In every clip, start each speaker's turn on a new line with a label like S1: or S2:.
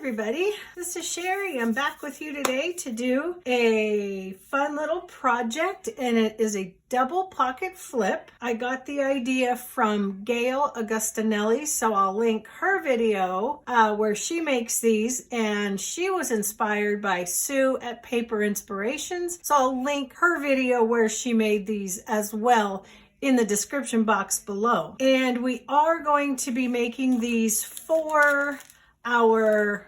S1: everybody, this is Shary. I'm back with you today to do a fun little project, and it is a double pocket flip. I got the idea from Gail Agostinelli, so I'll link her video where she makes these, and she was inspired by Sue at Paper Inspirations, so I'll link her video where she made these as well in the description box below. And we are going to be making these for our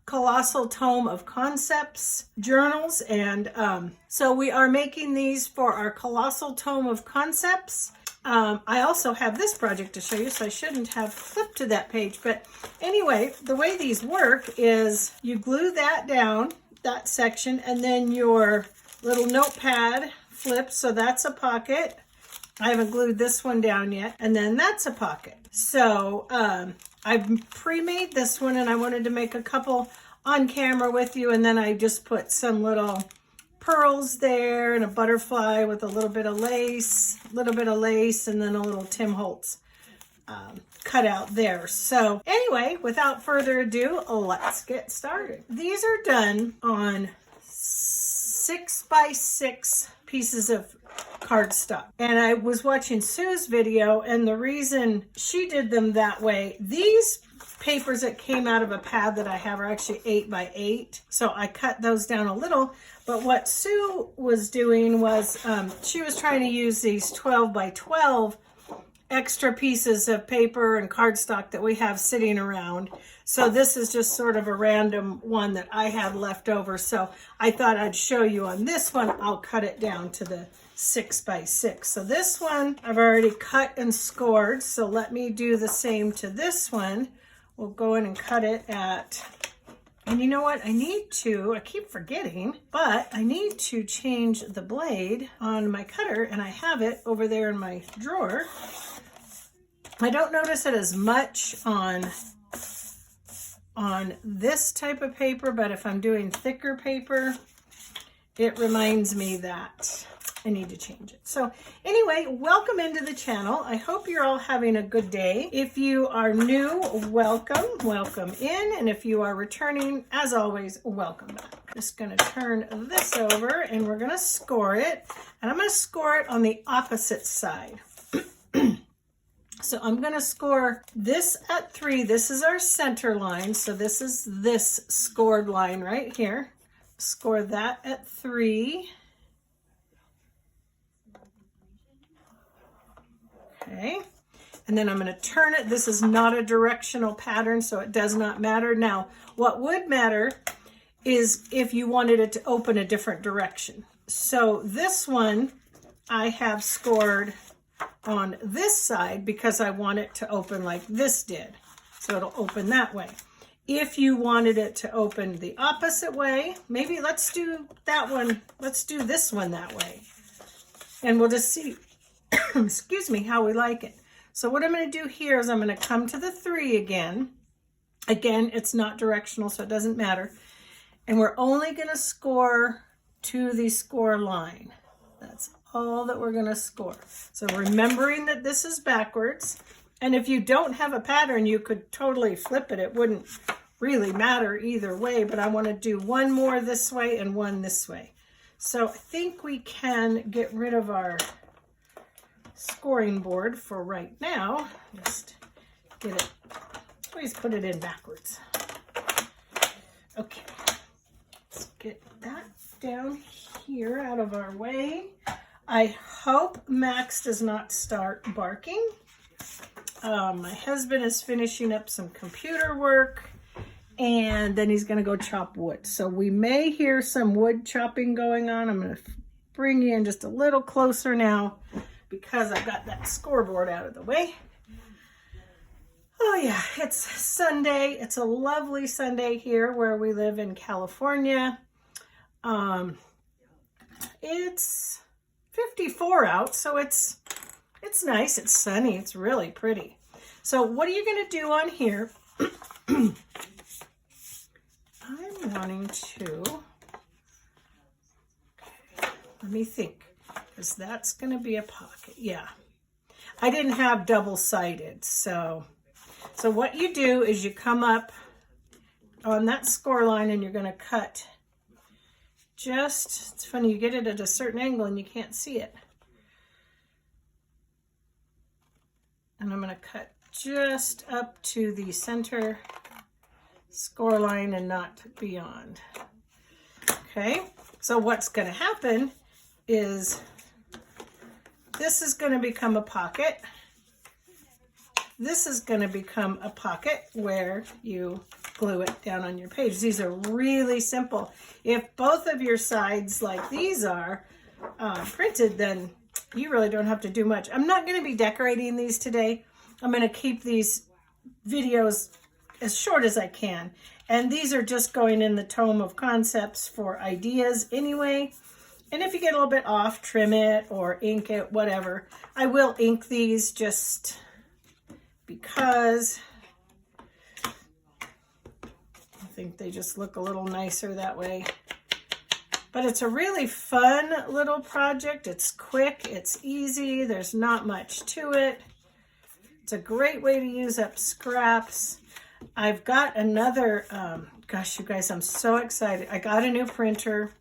S1: Colossal Tome of Concepts journals, and so we are making these for our Colossal Tome of Concepts. I also have this project to show you, so I shouldn't have flipped to that page, but anyway, the way these work is you glue that down, that section, and then your little notepad flips, so that's a pocket. I haven't glued this one down yet, and then that's a pocket. So I've pre-made this one, and I wanted to make a couple on camera with you, and then I just put some little pearls there and a butterfly with a little bit of lace, and then a little Tim Holtz cut out there. So anyway, without further ado, let's get started. These are done on 6x6 pieces of cardstock, and I was watching Sue's video, and the reason she did them that way, these papers that came out of a pad that I have are actually 8x8, so I cut those down a little. But what Sue was doing was she was trying to use these 12x12 extra pieces of paper and cardstock that we have sitting around. So this is just sort of a random one that I had left over, so I thought I'd show you on this one. I'll cut it down to the 6x6. So this one I've already cut and scored, so let me do the same to this one. We'll go in and cut it at, and you know what, I keep forgetting, but I need to change the blade on my cutter, and I have it over there in my drawer. I don't notice it as much on this type of paper, but if I'm doing thicker paper, it reminds me that I need to change it. So anyway, welcome into the channel. I hope you're all having a good day. If you are new, welcome in. And if you are returning, as always, welcome back. Just gonna turn this over, and we're gonna score it. And I'm gonna score it on the opposite side. So I'm gonna score this at 3. This is our center line. So this is this scored line right here. Score that at 3. Okay, and then I'm going to turn it. This is not a directional pattern, so it does not matter. Now, what would matter is if you wanted it to open a different direction. So this one I have scored on this side because I want it to open like this did. So it'll open that way. If you wanted it to open the opposite way, maybe let's do that one. Let's do this one that way. And we'll just see, excuse me, how we like it. So what I'm going to do here is I'm going to come to the 3 again. Again, it's not directional, so it doesn't matter. And we're only going to score to the score line. That's all that we're going to score. So remembering that this is backwards. And if you don't have a pattern, you could totally flip it. It wouldn't really matter either way, but I want to do one more this way and one this way. So I think we can get rid of our scoring board for right now. Just get it, always put it in backwards. Okay, let's get that down here out of our way. I hope Max does not start barking. My husband is finishing up some computer work, and then he's going to go chop wood. So we may hear some wood chopping going on. I'm going to bring you in just a little closer now because I got that scoreboard out of the way. Oh yeah, it's Sunday. It's a lovely Sunday here where we live in California. It's 54 out, so it's nice. It's sunny. It's really pretty. So what are you going to do on here? I'm wanting to, let me think, because that's going to be a pocket. Yeah, I didn't have double-sided, so what you do is you come up on that score line, and you're going to cut just, it's funny, you get it at a certain angle and you can't see it. And I'm going to cut just up to the center score line and not beyond. Okay, so what's going to happen is this is going to become a pocket. This is going to become a pocket where you glue it down on your page. These are really simple. If both of your sides like these are printed, then you really don't have to do much. I'm not going to be decorating these today. I'm going to keep these videos as short as I can. And these are just going in the tome of concepts for ideas anyway. And if you get a little bit off, trim it or ink it, whatever. I will ink these just because I think they just look a little nicer that way. But it's a really fun little project. It's quick, it's easy, there's not much to it. It's a great way to use up scraps. I've got another, gosh, you guys, I'm so excited. I got a new printer,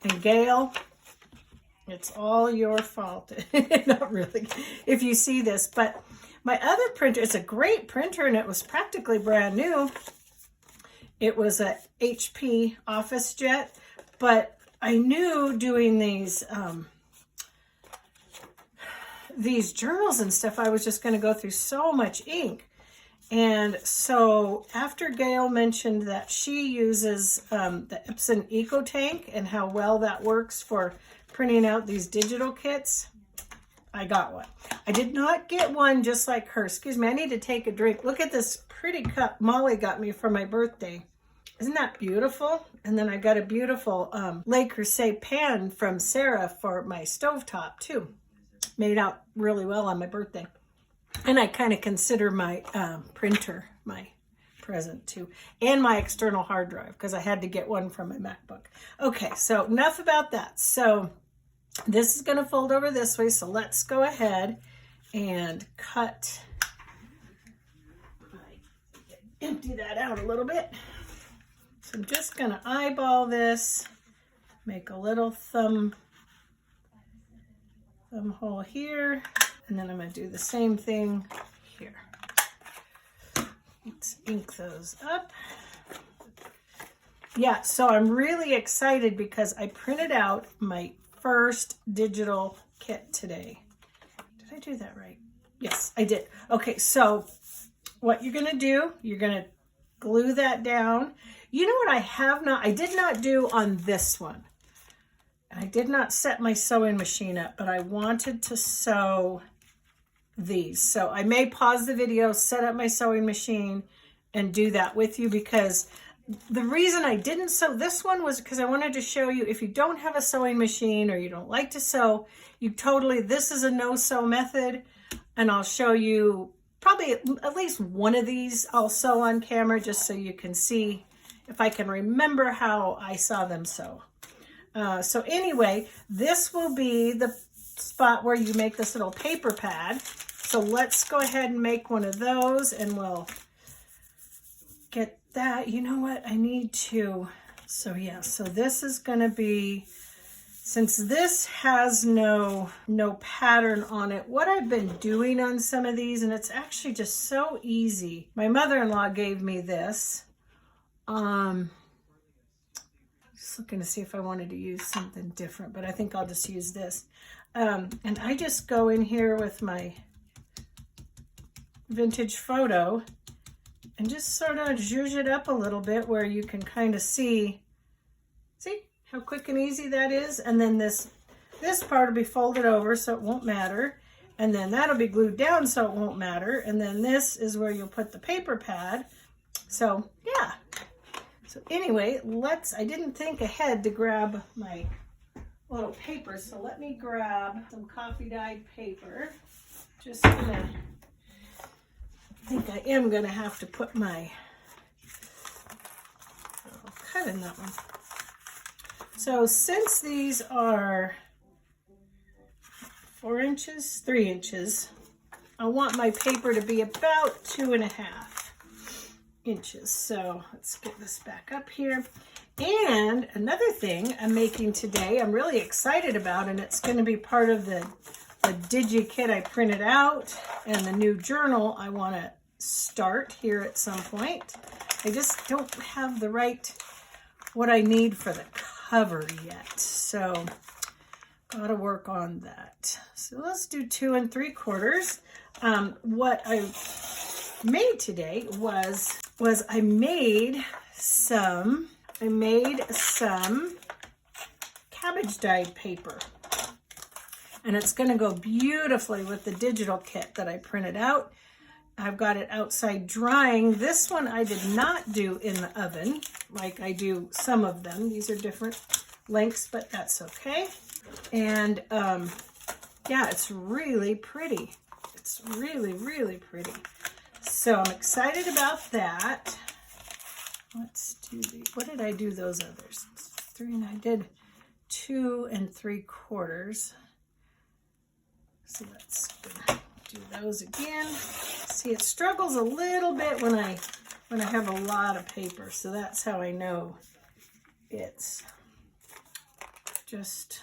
S1: and Gail, it's all your fault. Not really, if you see this, but my other printer, it's a great printer, and it was practically brand new. It was a HP OfficeJet, but I knew doing these journals and stuff, I was just going to go through so much ink. And so after Gail mentioned that she uses the Epson EcoTank and how well that works for printing out these digital kits, I got one. I did not get one just like her. Excuse me, I need to take a drink. Look at this pretty cup Molly got me for my birthday. Isn't that beautiful? And then I got a beautiful Le Creuset pan from Sarah for my stovetop too. Made out really well on my birthday. And I kind of consider my printer my present too. And my external hard drive, because I had to get one from my MacBook. Okay, so enough about that. So this is going to fold over this way. So let's go ahead and cut. Empty that out a little bit. So I'm just going to eyeball this. Make a little thumb hole here. And then I'm going to do the same thing here. Let's ink those up. Yeah, so I'm really excited because I printed out my first digital kit today. Did I do that right? Yes, I did. Okay, so what you're going to do, you're going to glue that down. You know what I did not do on this one. I did not set my sewing machine up, but I wanted to sew these. So I may pause the video, set up my sewing machine, and do that with you, because the reason I didn't sew this one was because I wanted to show you, if you don't have a sewing machine or you don't like to sew, this is a no-sew method, and I'll show you probably at least one of these I'll sew on camera just so you can see if I can remember how I saw them sew. So anyway, this will be the spot where you make this little paper pad. So let's go ahead and make one of those, and we'll get that. You know what? I need to, so yeah, so this is going to be, since this has no pattern on it, what I've been doing on some of these, and it's actually just so easy. My mother-in-law gave me this. Just looking to see if I wanted to use something different, but I think I'll just use this. And I just go in here with my vintage photo and just sort of zhuzh it up a little bit where you can kind of see how quick and easy that is. And then this part will be folded over so it won't matter. And then that'll be glued down so it won't matter. And then this is where you'll put the paper pad. So yeah. So anyway, I didn't think ahead to grab my little paper. So let me grab some coffee dyed paper. Just gonna, I think I am gonna have to put my, I'll cut in that one. So since these are 4 inches, 3 inches, I want my paper to be about 2.5. inches. So let's get this back up here. And another thing I'm making today, I'm really excited about, and it's going to be part of the digi kit I printed out and the new journal I want to start here at some point. I just don't have the right, what I need for the cover yet. So gotta work on that. So let's do 2 3/4. What I made today was I made some cabbage dyed paper. And it's going to go beautifully with the digital kit that I printed out. I've got it outside drying. This one I did not do in the oven like I do some of them. These are different lengths, but that's okay. And yeah, it's really pretty. It's really, really pretty. So I'm excited about that. Let's do the, what did I do those others? 3, and I did 2 3/4. So let's do those again. See, it struggles a little bit when I have a lot of paper. So that's how I know it's just,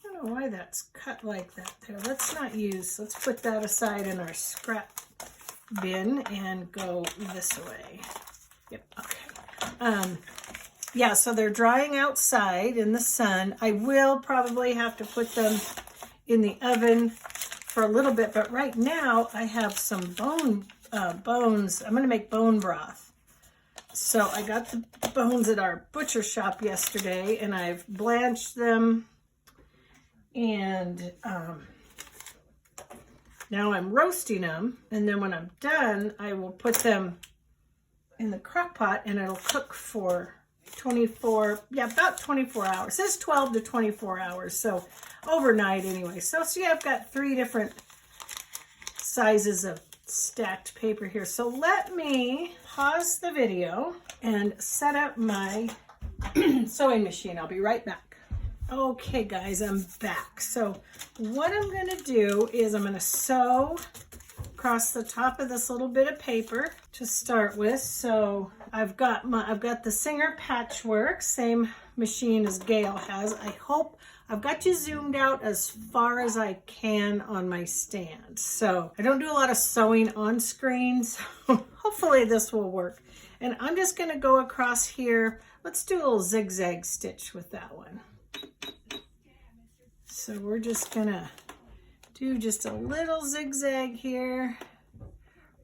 S1: I don't know why that's cut like that there. Let's put that aside in our scrap bin and go this way. Yep, okay. Yeah, so they're drying outside in the sun. I will probably have to put them in the oven for a little bit, but right now I have some bones. I'm going to make bone broth. So I got the bones at our butcher shop yesterday, and I've blanched them, and now I'm roasting them, and then when I'm done, I will put them in the crock pot, and it'll cook for about 24 hours. It says 12 to 24 hours, so overnight anyway. So see, I've got 3 different sizes of stacked paper here. So let me pause the video and set up my sewing machine. I'll be right back. Okay guys, I'm back. So what I'm going to do is I'm going to sew across the top of this little bit of paper to start with. So I've got the Singer Patchwork, same machine as Gail has. I hope I've got you zoomed out as far as I can on my stand. So I don't do a lot of sewing on screen, so hopefully this will work. And I'm just going to go across here. Let's do a little zigzag stitch with that one. So we're just going to do just a little zigzag here,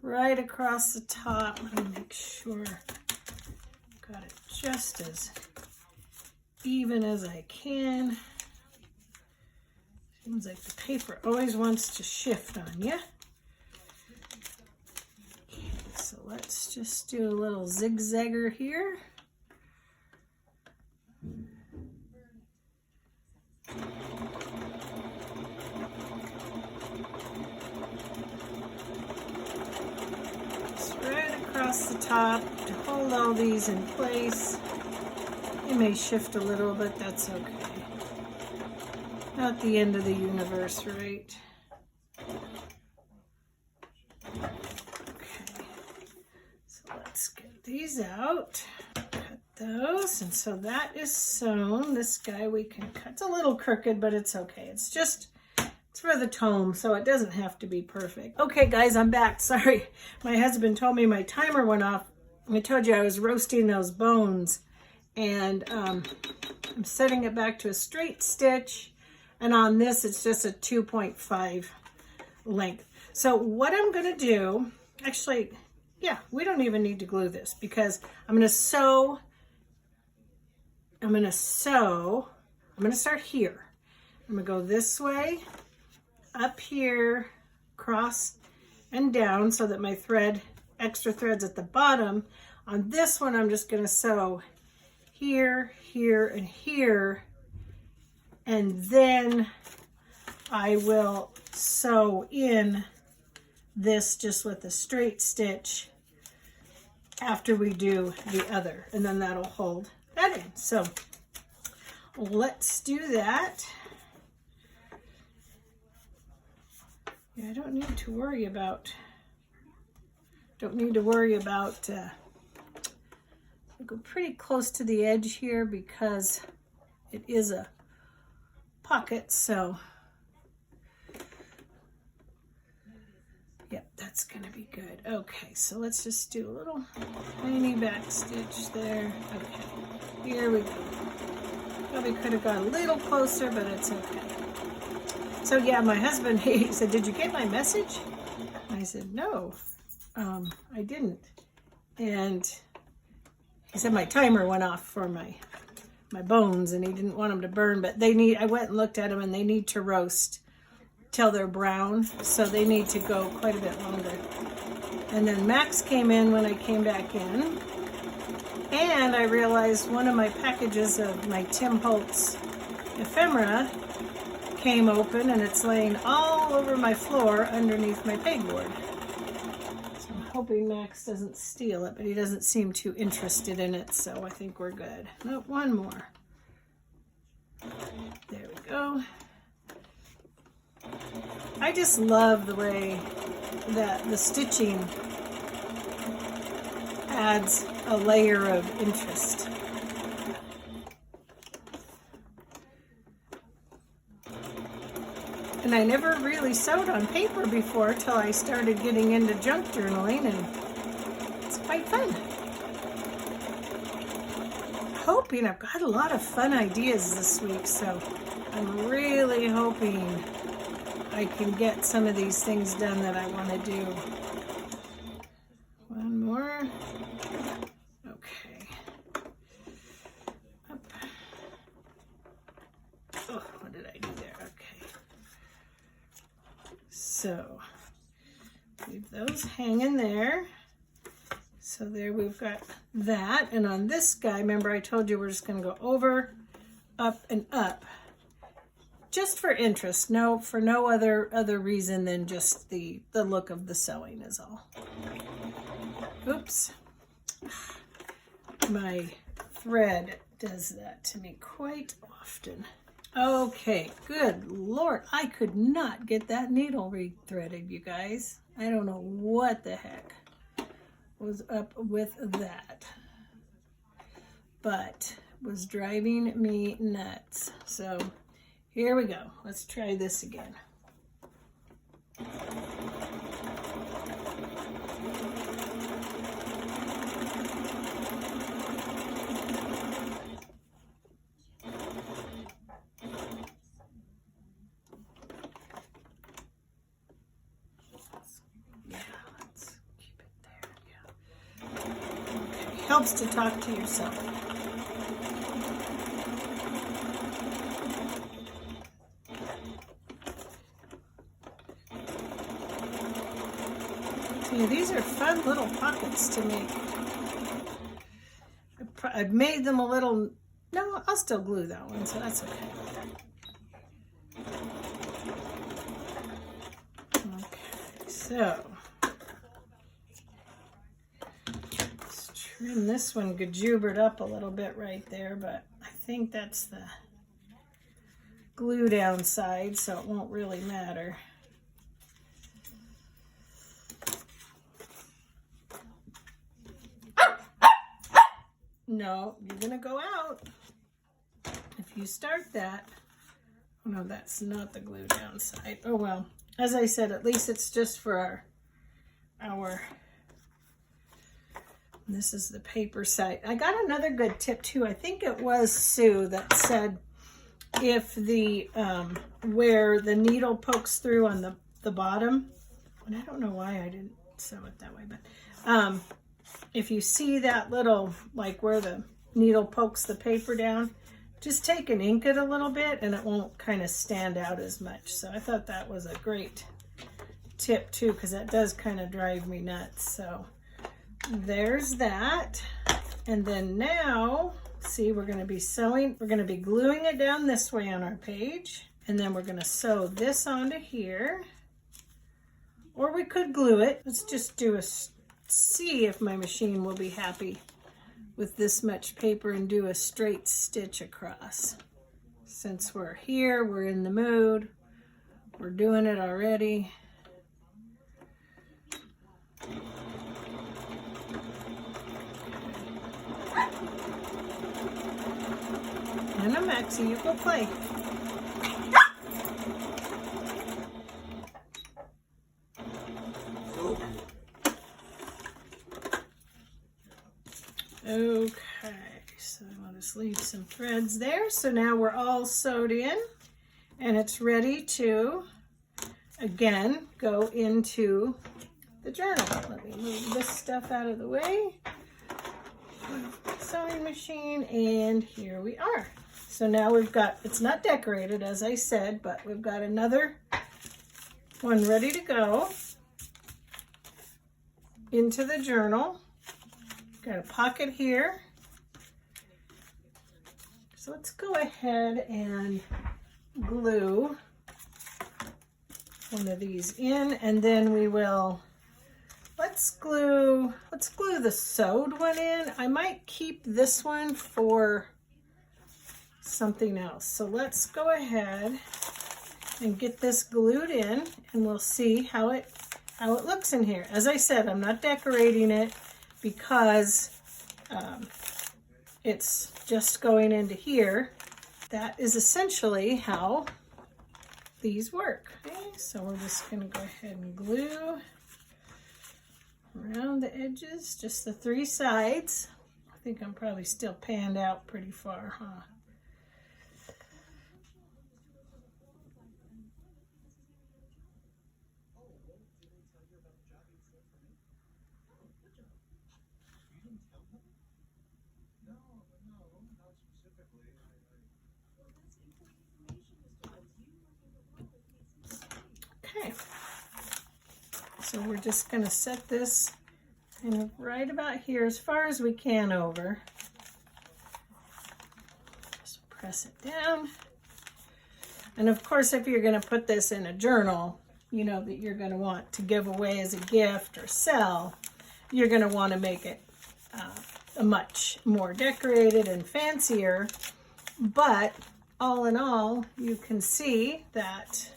S1: right across the top. Let me make sure I've got it just as even as I can. Seems like the paper always wants to shift on you. Okay, so let's just do a little zigzagger here. Just right across the top to hold all these in place. They may shift a little, but that's okay. Not the end of the universe, right? Okay, so let's get these out. Cut those, and so that is sewn. This guy we can cut. It's a little crooked, but it's okay. It's for the tome, so it doesn't have to be perfect. Okay, guys, I'm back. Sorry, my husband told me my timer went off. I told you I was roasting those bones, and I'm setting it back to a straight stitch. And on this, it's just a 2.5 length. So what I'm going to do, actually, yeah, we don't even need to glue this because I'm going to sew. I'm going to start here. I'm going to go this way, up here, across and down so that my extra thread's at the bottom. On this one, I'm just going to sew here, here, and here. And then I will sew in this just with a straight stitch after we do the other, and then that'll hold that in. So let's do that. Yeah, I don't need to worry about don't need to worry about, I go pretty close to the edge here because it is a pocket, so yep, that's gonna be good. Okay, so let's just do a little tiny back stitch there. Okay, here we go. Probably could have got a little closer, but it's okay. So yeah, my husband, he said, "Did you get my message?" I said, "No, I didn't." And he said my timer went off for my bones, and he didn't want them to burn. But I went and looked at them, and they need to roast till they're brown, so they need to go quite a bit longer. And then Max came in when I came back in, and I realized one of my packages of my Tim Holtz ephemera came open, and it's laying all over my floor underneath my pegboard. So I'm hoping Max doesn't steal it, but he doesn't seem too interested in it, so I think we're good. Nope, one more. There we go. I just love the way that the stitching adds a layer of interest. And I never really sewed on paper before till I started getting into junk journaling, and it's quite fun. Hoping I've got a lot of fun ideas this week, so I'm really hoping I can get some of these things done that I want to do. One more. Okay. Up. Oh, what did I do there? Okay. So, leave those hanging there. So there we've got that. And on this guy, remember I told you we're just going to go over, up, and up. Just for interest, for no other reason than just the look of the sewing is all. Oops. My thread does that to me quite often. Okay, good Lord. I could not get that needle re-threaded, you guys. I don't know what the heck was up with that. But it was driving me nuts. So here we go. Let's try this again. Let's keep it there. Yeah. Okay. Helps to talk to yourself. Yeah, these are fun little pockets to make. I've made them a little, no, I'll still glue that one, so that's okay. Okay, so let's trim this one gajubered up a little bit right there, but I think that's the glue down side, so it won't really matter. No, you're gonna go out. If you start that, oh no, that's not the glue down side. Oh well, as I said, at least it's just for our this is the paper side. I got another good tip too. I think it was Sue that said if the where the needle pokes through on the bottom, and I don't know why I didn't sew it that way, but if you see that little, like where the needle pokes the paper down, just take and ink it a little bit and it won't kind of stand out as much. So I thought that was a great tip too, because that does kind of drive me nuts. So there's that. And then now, see, we're going to be sewing, we're going to be gluing it down this way on our page. And then we're going to sew this onto here. Or we could glue it. Let's just do a see if my machine will be happy with this much paper and do a straight stitch across. Since we're here, we're in the mood, we're doing it already. And a Maxie, you go play. Okay, so I'll just leave some threads there. So now we're all sewed in and it's ready to, again, go into the journal. Let me move this stuff out of the way. Sewing machine, and here we are. So now we've got, it's not decorated as I said, but we've got another one ready to go into the journal. Got a pocket here. So let's go ahead and glue one of these in, and then we will, let's glue the sewed one in. I might keep this one for something else. So let's go ahead and get this glued in, and we'll see how it looks in here. As I said, I'm not decorating it because it's just going into here. That is essentially how these work. Okay, so we're just going to go ahead and glue around the edges, just the 3 sides. I think I'm probably still panned out pretty far, huh? Okay, so we're just going to set this kind of right about here as far as we can over. Just press it down. And of course, if you're going to put this in a journal, you know, that you're going to want to give away as a gift or sell, you're going to want to make it a much more decorated and fancier. But all in all, you can see that.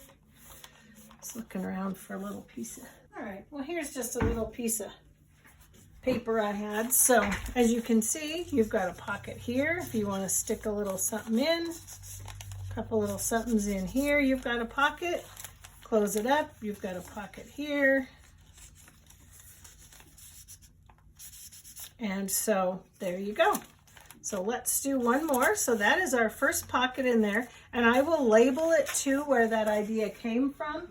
S1: Looking around for a little piece of, all right, well, here's just a little piece of paper I had. So as you can see, you've got a pocket here if you want to stick a little something in, a couple little somethings in here. You've got a pocket, close it up, you've got a pocket here. And so there you go. So let's do one more. So that is our first pocket in there, and I will label it too where that idea came from,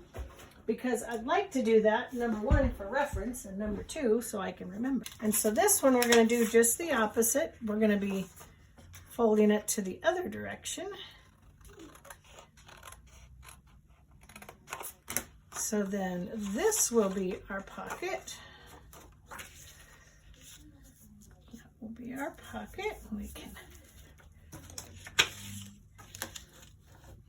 S1: because I'd like to do that, number 1, for reference, and number 2, so I can remember. And so this one, we're going to do just the opposite. We're going to be folding it to the other direction. So then this will be our pocket. That will be our pocket. We can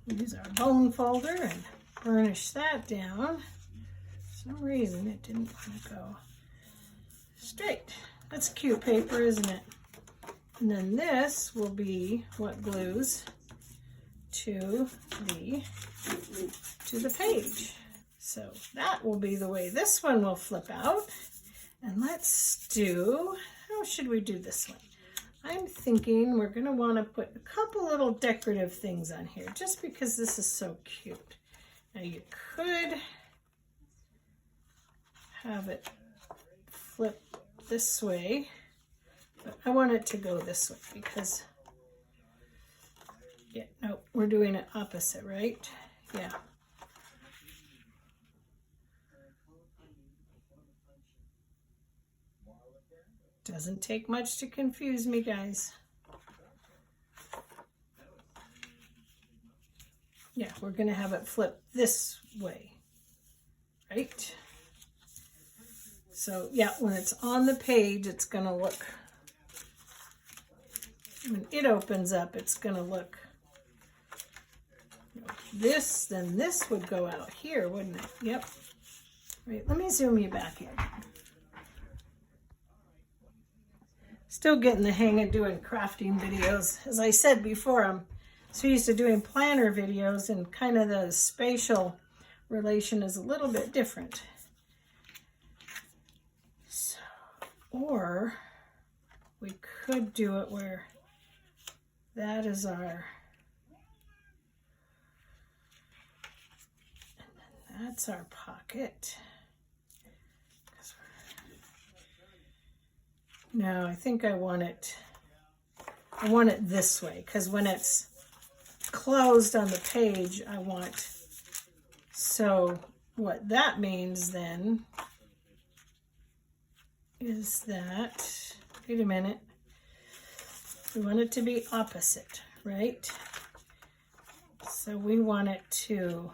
S1: use our bone folder and burnish that down. For some reason it didn't want to go straight. That's cute paper, isn't it? And then this will be what glues to the page. So that will be the way this one will flip out. And let's do, how should we do this one? I'm thinking we're going to want to put a couple little decorative things on here just because this is so cute. Now you could have it flip this way, but I want it to go this way because, yeah, no, we're doing it opposite, right? Yeah. Doesn't take much to confuse me, guys. Yeah, we're going to have it flip this way, right? So, yeah, when it's on the page, it's going to look, when it opens up, it's going to look this, then this would go out here, wouldn't it? Yep. Wait, let me zoom you back in. Still getting the hang of doing crafting videos. As I said before, I'm so used to doing planner videos, and kind of the spatial relation is a little bit different. So, or we could do it where that is our, and then that's our pocket. No, I think I want it this way, because when it's closed on the page, I want, so what that means then is that, wait a minute, we want it to be opposite, right? So we want it to,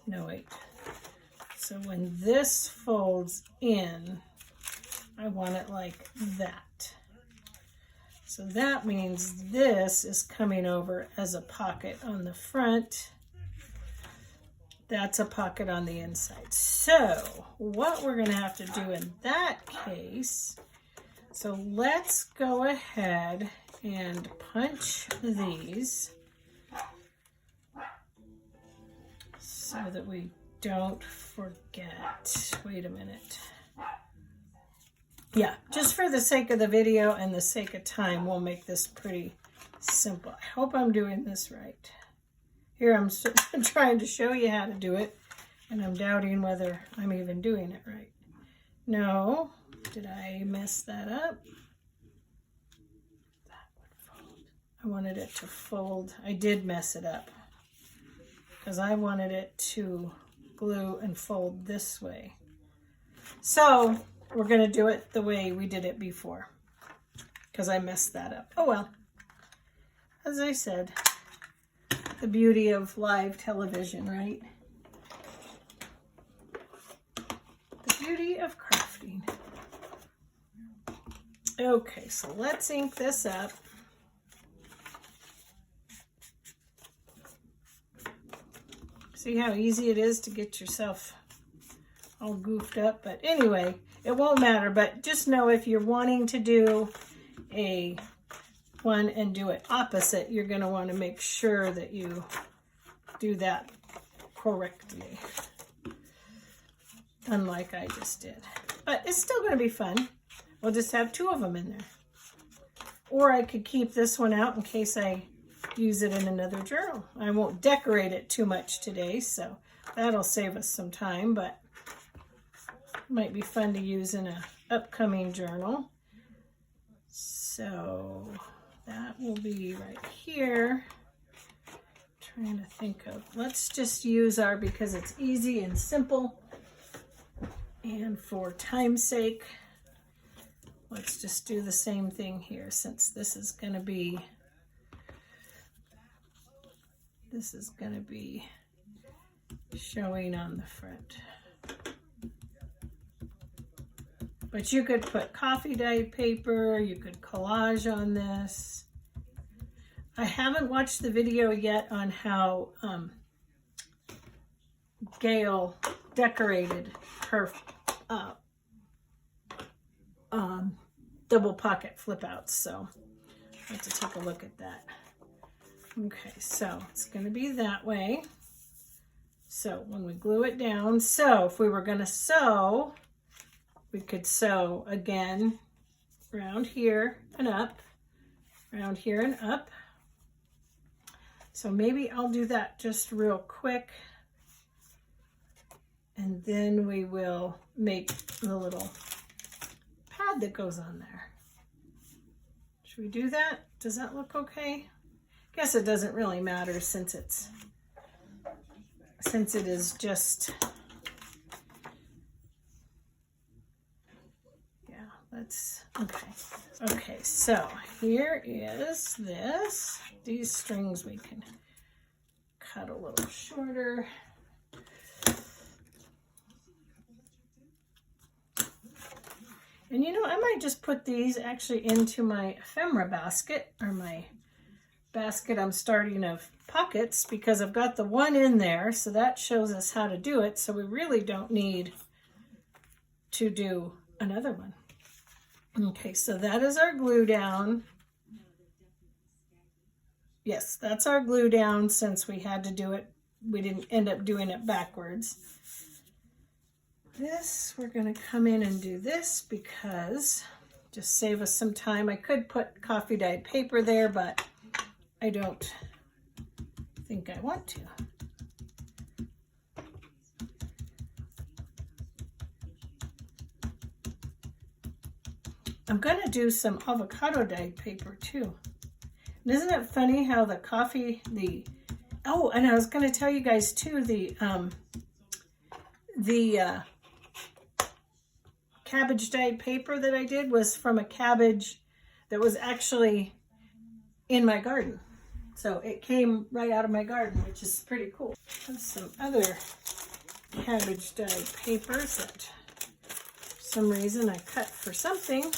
S1: no wait, so when this folds in, I want it like that. So that means this is coming over as a pocket on the front. That's a pocket on the inside. So what we're going to have to do in that case, so let's go ahead and punch these so that we don't forget. Wait a minute. Yeah, just for the sake of the video and the sake of time, we'll make this pretty simple. I hope I'm doing this right. Here I'm trying to show you how to do it, and I'm doubting whether I'm even doing it right. No, did I mess that up? That would fold. I wanted it to fold. I did mess it up because I wanted it to glue and fold this way. So we're going to do it the way we did it before because I messed that up. Oh well, as I said, the beauty of live television, right? The beauty of crafting. Okay, so let's ink this up. See how easy it is to get yourself all goofed up, but anyway, it won't matter, but just know if you're wanting to do a one and do it opposite, you're going to want to make sure that you do that correctly, unlike I just did. But it's still going to be fun. We'll just have two of them in there. Or I could keep this one out in case I use it in another journal. I won't decorate it too much today, so that'll save us some time, but it might be fun to use in an upcoming journal. So that will be right here. Trying to think of, let's just use our, because it's easy and simple, and for time's sake, let's just do the same thing here, since this is going to be showing on the front. But you could put coffee dyed paper, you could collage on this. I haven't watched the video yet on how Gail decorated her double pocket flip outs, so I have to take a look at that. Okay, so it's going to be that way. So when we glue it down, so if we were going to sew, we could sew again around here and up, around here and up. So maybe I'll do that just real quick, and then we will make the little pad that goes on there. Should we do that? Does that look okay? Guess it doesn't really matter since it is just, yeah, let's, okay, so here is this. These strings we can cut a little shorter. And you know, I might just put these actually into my ephemera basket, or my basket I'm starting of pockets, because I've got the one in there, so that shows us how to do it, so we really don't need to do another one. Okay, so that is our glue down. Yes, that's our glue down, since we had to do it, we didn't end up doing it backwards. This, we're going to come in and do this because just save us some time. I could put coffee dyed paper there, but I don't think I want to. I'm going to do some avocado dyed paper too. And isn't it funny how the coffee, oh, and I was going to tell you guys too, the cabbage dyed paper that I did was from a cabbage that was actually in my garden. So it came right out of my garden, which is pretty cool. There's some other cabbage dyed papers that for some reason I cut for something.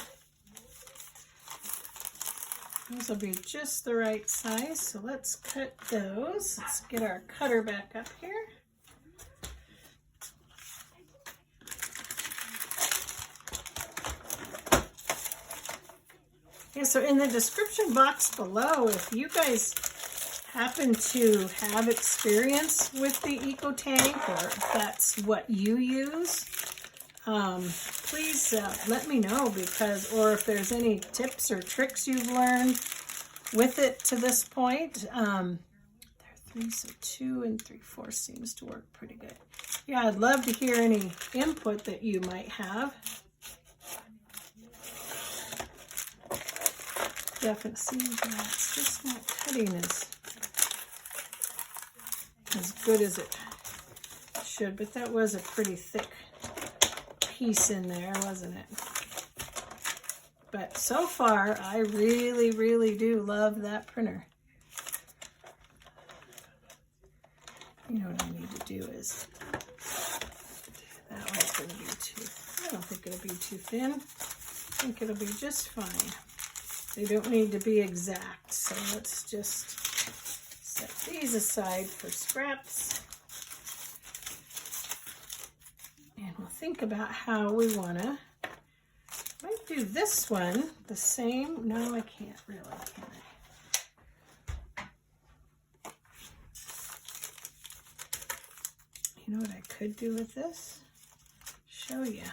S1: Those will be just the right size, so let's cut those. Let's get our cutter back up here. Yeah, so in the description box below, if you guys happen to have experience with the Eco Tank, or if that's what you use, please let me know, because, or if there's any tips or tricks you've learned with it to this point. There are 3, so 2 and 3/4 seems to work pretty good. Yeah, I'd love to hear any input that you might have. Definitely, see, it's just not cutting as good as it should, but that was a pretty thick piece in there, wasn't it? But so far, I really, really do love that printer. You know what I need to do is, that one's going to be too, I don't think it'll be too thin. I think it'll be just fine. They don't need to be exact, so let's just set these aside for scraps. And we'll think about how we want to. Might do this one the same. No, I can't really, can I? You know what I could do with this? Show you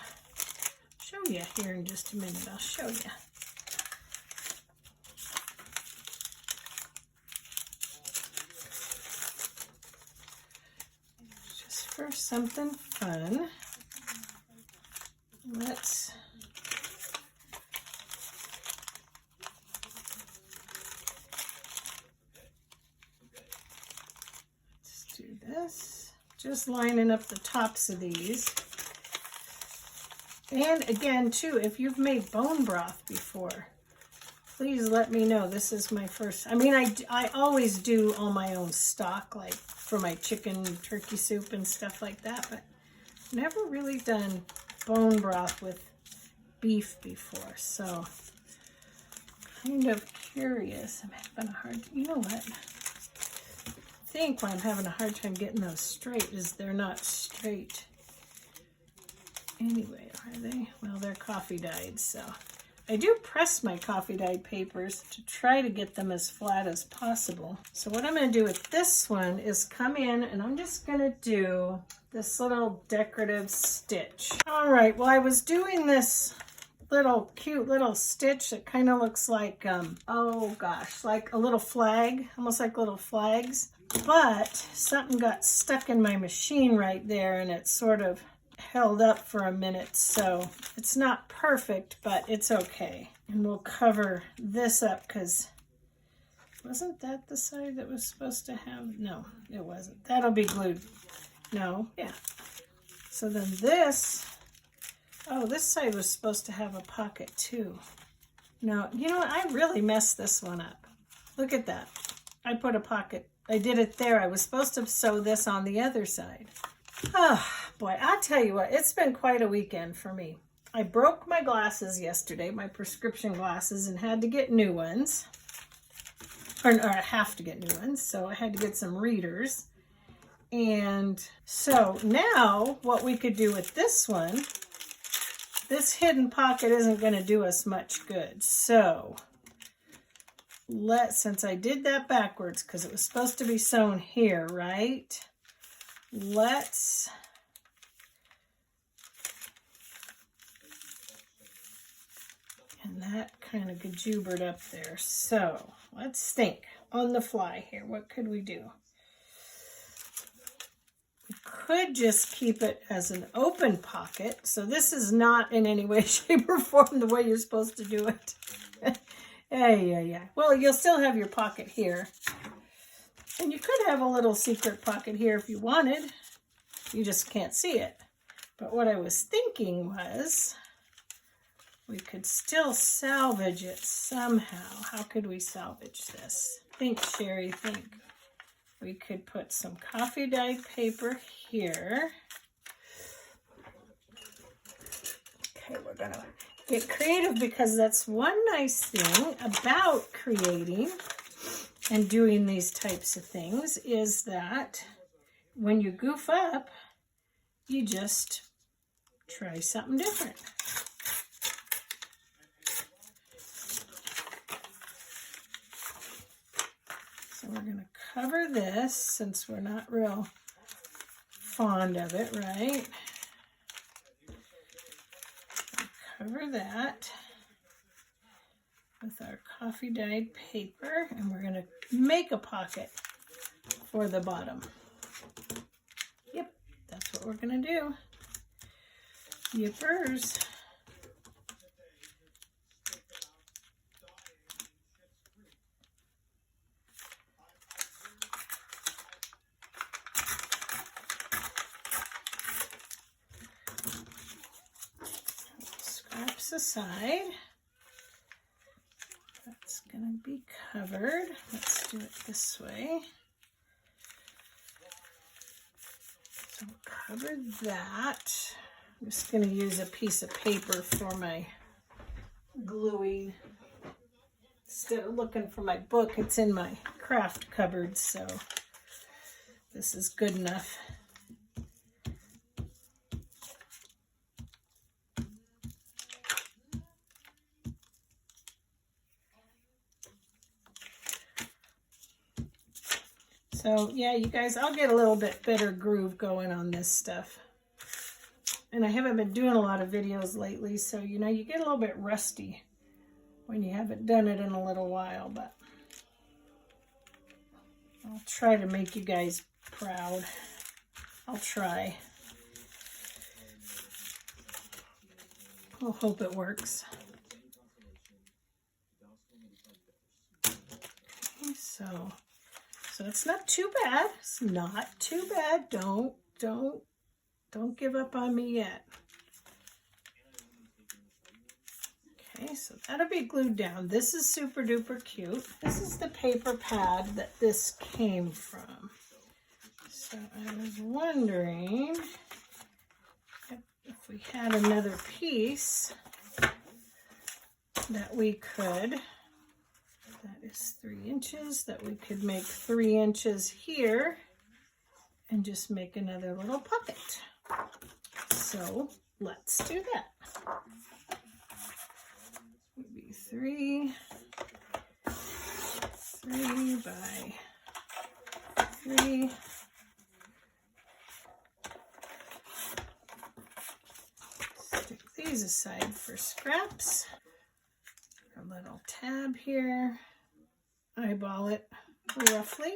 S1: here in just a minute. I'll show you. Just for something fun, let's do this. Just lining up the tops of these. And again, too, if you've made bone broth before, please let me know. This is my first. I mean, I always do all my own stock, like for my chicken, turkey soup and stuff like that, but never really done bone broth with beef before. So, kind of curious. I'm having a hard, you know what? I think why I'm having a hard time getting those straight is they're not straight. Anyway, are they? Well, they're coffee dyed, so I do press my coffee dyed papers to try to get them as flat as possible. So what I'm going to do with this one is come in and I'm just going to do this little decorative stitch. All right, well, I was doing this little cute little stitch that kind of looks like, oh gosh, like a little flag, almost like little flags. But something got stuck in my machine right there and it sort of held up for a minute, so it's not perfect, but it's okay. And we'll cover this up because wasn't that the side that was supposed to have? No, it wasn't. That'll be glued. No, yeah. So then this, oh, this side was supposed to have a pocket too. No, you know what? I really messed this one up. Look at that. I put a pocket. I did it there. I was supposed to sew this on the other side. Oh, boy, I'll tell you what, it's been quite a weekend for me. I broke my glasses yesterday, my prescription glasses, and had to get new ones. Or I have to get new ones, so I had to get some readers. And so now what we could do with this one, this hidden pocket isn't going to do us much good. So since I did that backwards, because it was supposed to be sewn here, right? Let's that kind of gajubered up there. So let's think on the fly here. What could we do? We could just keep it as an open pocket. So this is not in any way, shape, or form the way you're supposed to do it. Yeah. Well, you'll still have your pocket here. And you could have a little secret pocket here if you wanted. You just can't see it. But what I was thinking was we could still salvage it somehow. How could we salvage this? Think, Sherry, think. We could put some coffee dyed paper here. Okay, we're gonna get creative because that's one nice thing about creating and doing these types of things is that when you goof up, you just try something different. So we're going to cover this since we're not real fond of it, right? Cover that with our coffee dyed paper, and we're going to make a pocket for the bottom. Yep, that's what we're going to do. Yippers. Scraps aside. That's going to be covered. Let's do it this way. So cover that. I'm just going to use a piece of paper for my gluing. Instead of looking for my book, it's in my craft cupboard, so this is good enough. So yeah, you guys, I'll get a little bit better groove going on this stuff. And I haven't been doing a lot of videos lately, so you know, you get a little bit rusty when you haven't done it in a little while, but I'll try to make you guys proud. I'll try. We'll hope it works. Okay, so it's not too bad. It's not too bad. Don't give up on me yet. Okay, so that'll be glued down. This is super duper cute. This is the paper pad that this came from. So I was wondering if we had another piece that we could, that is 3 inches, that we could make 3 inches here and just make another little pocket. So let's do that. Maybe 3 by 3. Stick these aside for scraps. A little tab here. Eyeball it roughly.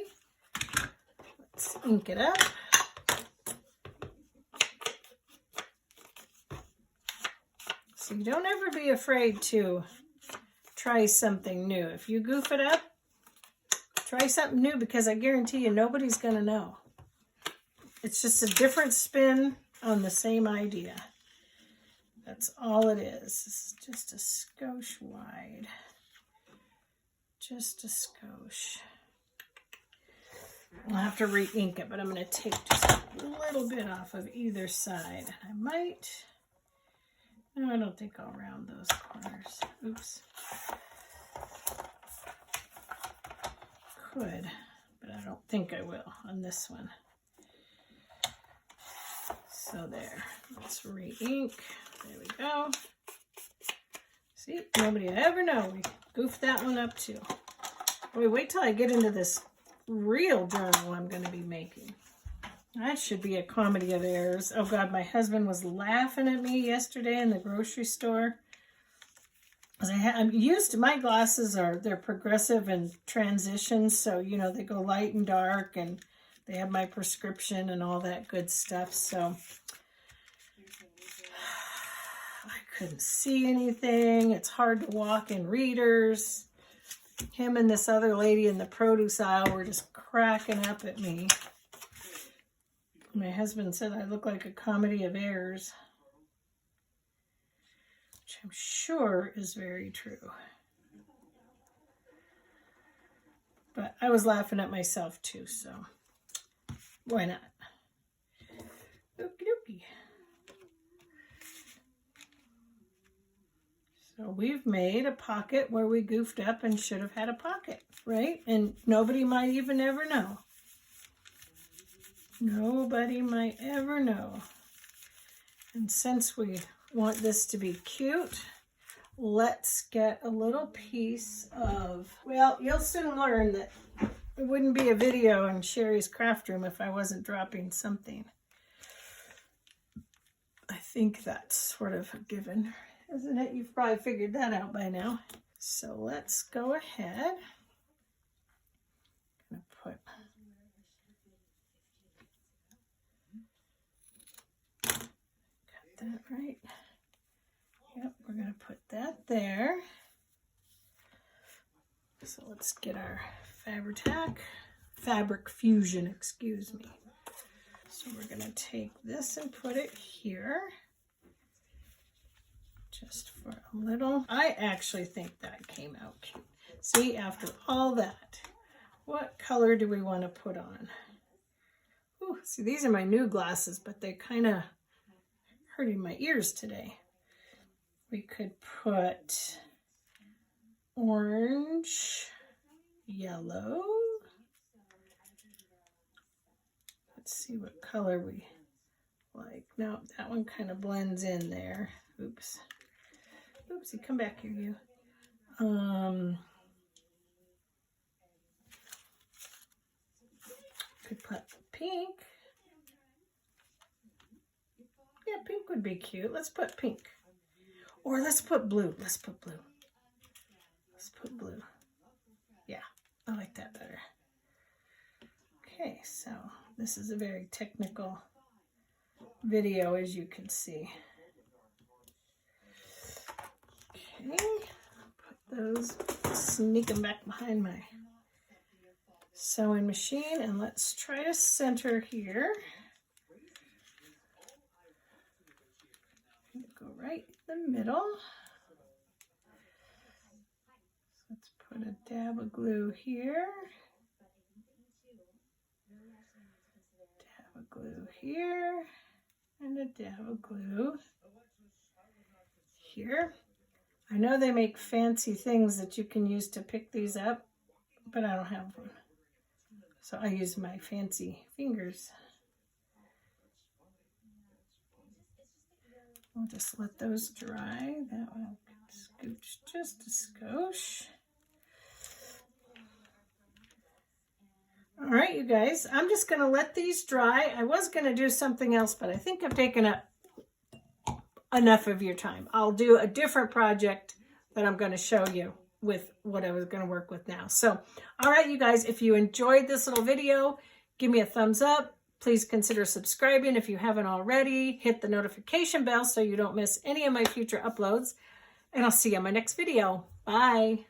S1: Let's ink it up. So you don't ever be afraid to try something new. If you goof it up, try something new, because I guarantee you nobody's going to know. It's just a different spin on the same idea. That's all it is. This is just a skosh wide. Just a skosh. I'll have to re-ink it, but I'm going to take just a little bit off of either side. I might... No, I don't think I'll round those corners. Oops. Could, but I don't think I will on this one. So there. Let's re-ink. There we go. See, nobody will ever know. We goofed that one up too. Boy, wait till I get into this real journal I'm going to be making. That should be a comedy of errors. Oh God, my husband was laughing at me yesterday in the grocery store I'm used to, my glasses they're progressive and transitions, so you know they go light and dark, and they have my prescription and all that good stuff. So I couldn't see anything. It's hard to walk in readers. Him and this other lady in the produce aisle were just cracking up at me. My husband said I look like a comedy of errors, which I'm sure is very true. But I was laughing at myself too, so why not? Okie dokie. So we've made a pocket where we goofed up and should have had a pocket, right? And nobody might even ever know. Nobody might ever know. And since we want this to be cute, let's get a little piece of, well, you'll soon learn that it wouldn't be a video in Shary's craft room if I wasn't dropping something. I think that's sort of a given, isn't it? You've probably figured that out by now. So let's go ahead. I'm gonna put that right. Yep, we're going to put that there. So let's get our fabric fusion, excuse me. So we're going to take this and put it here. Just for a little. I actually think that came out cute. See, after all that, what color do we want to put on? Ooh, see, these are my new glasses, but they kind of hurting my ears today. We could put orange, yellow. Let's see what color we like. No, that one kind of blends in there. Oops. Oopsie, come back here, you. Could put pink. Yeah, pink would be cute. Let's put pink. Or let's put blue. Let's put blue. Let's put blue. Yeah, I like that better. Okay, so this is a very technical video, as you can see. Okay, put those, sneak them back behind my sewing machine, and let's try to center here. Go right in the middle. So let's put a dab of glue here. Dab of glue here. And a dab of glue here. I know they make fancy things that you can use to pick these up, but I don't have one. So I use my fancy fingers. We'll just let those dry. That one scooch just a skosh. All right, you guys, I'm just going to let these dry. I was going to do something else, but I think I've taken up enough of your time. I'll do a different project that I'm going to show you with what I was going to work with now. So, all right, you guys, if you enjoyed this little video, give me a thumbs up. Please consider subscribing if you haven't already. Hit the notification bell so you don't miss any of my future uploads. And I'll see you in my next video. Bye.